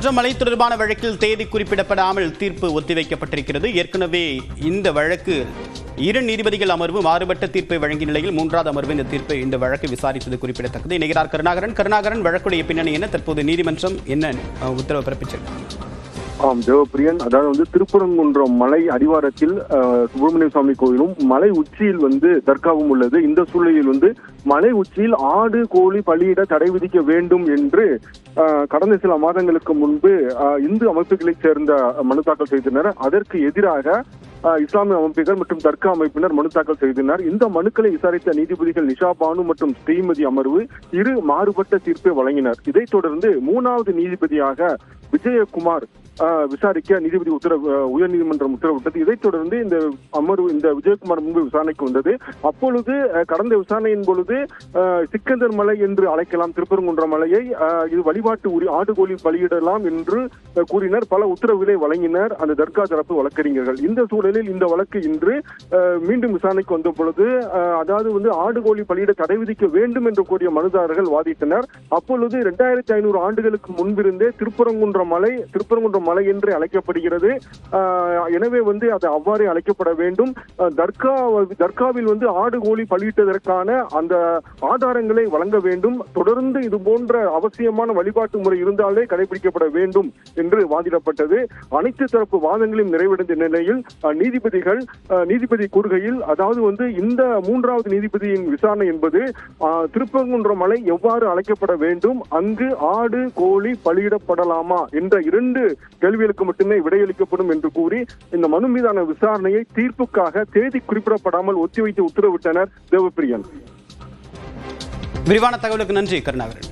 திருப்பரங்குன்றம் மலை தொடர்பான வழக்கில் தேதி குறிப்பிடப்படாமல் தீர்ப்பு ஒத்திவைக்கப்பட்டிருக்கிறது. ஏற்கனவே இந்த வழக்கு 2 நீதிபதிகள் அமர்வு மாறுபட்ட தீர்ப்பை வழங்கிய நிலையில் 3வது அமர்வு இந்த வழக்கை விசாரித்தது குறிப்பிடத்தக்கது. இணைகிறார் கருணாகரன், வழக்குடைய பின்னணி என்ன? தற்போது நீதிமன்றம் என்ன உத்தரவு பிறப்பிச்சிருக்கு? தேவப்பிரியன், அதாவது திருப்பரங்குன்றம் மலை அடிவாரத்தில் சுப்பிரமணிய சுவாமி கோயிலும் மலை உச்சியில் தர்காவும் உள்ளது. இந்த சூழலில் மலை உச்சியில் ஆடு கோழி பலியிட தடை விதிக்க வேண்டும் என்று கடந்த சில மாதங்களுக்கு முன்பு இந்து அமைப்புகளைச் சேர்ந்த மனு தாக்கல் செய்தனர். அதற்கு எதிராக இஸ்லாமிய அமைப்புகள் மற்றும் தர்கா அமைப்பினர் மனு தாக்கல் செய்தனர். இந்த மனுக்களை விசாரித்த நீதிபதிகள் நிஷா பானு மற்றும் ஸ்ரீமதி அமர்வு 2 மாறுபட்ட தீர்ப்பை வழங்கினர். இதைத் தொடர்ந்து 3வது நீதிபதியாக விஜயகுமார் விசாரிக்க நீதிபதி உயர்நீதிமன்றம் உத்தரவிட்டது. இதைத் தொடர்ந்து இந்த விஜயகுமார் முன்பு விசாரணைக்கு வந்தது. அப்பொழுது கடந்த விசாரணையின் பொழுது சிக்கந்தர் மலை என்று அழைக்கலாம் திருப்பரங்குன்றம் மலையை, இது வழிபாட்டு ஆடு கோழி பலியிடலாம் என்று கூறினர். பல உத்தரவுகளை வழங்கினர் அந்த தர்கா தரப்பு வழக்கறிஞர்கள். இந்த சூழலில் இந்த வழக்கு இன்று மீண்டும் விசாரணைக்கு வந்த பொழுது அதாவது ஆடு கோழி பலியிட தடை விதிக்க வேண்டும் என்று கூறிய மனுதாரர்கள் வாதிட்டனர். அப்பொழுது 2500 ஆண்டுகளுக்கு முன்பிருந்தே திருப்பரங்குன்றம் மலை என்று அழைக்கப்படுகிறது. எனவே அது அவ்வாறே அழைக்கப்பட வேண்டும். தர்காவில் ஆடு கோழி பலியிட்டதற்கான அந்த ஆதாரங்களை வழங்க வேண்டும். தொடர்ந்து இது போன்ற அவசியமான வழிபாட்டு முறை இருந்தாலே கடைபிடிக்கப்பட வேண்டும் என்று வாதிடப்பட்டது. அனைத்து தரப்பு வாதங்களையும் நிறைவடைந்த நிலையில் நீதிபதி கூறுகையில், அதாவது இந்த 3வது நீதிபதியின் விசாரணை என்பது திருப்பரங்குன்றம் மலை எவ்வாறு அழைக்கப்பட வேண்டும், அங்கு ஆடு கோழி பலியிடப்படலாமா என்ற 2 கேள்விகளுக்கு மட்டுமே விடையளிக்கப்படும் என்று கூறி இந்த மனு மீதான விசாரணையை தீர்ப்புக்காக தேதி குறிப்பிடப்படாமல் ஒத்திவைத்து உத்தரவிட்டனர். தேவப்பிரியன், விரிவான தகவலுக்கு நன்றி கருணாகரன்.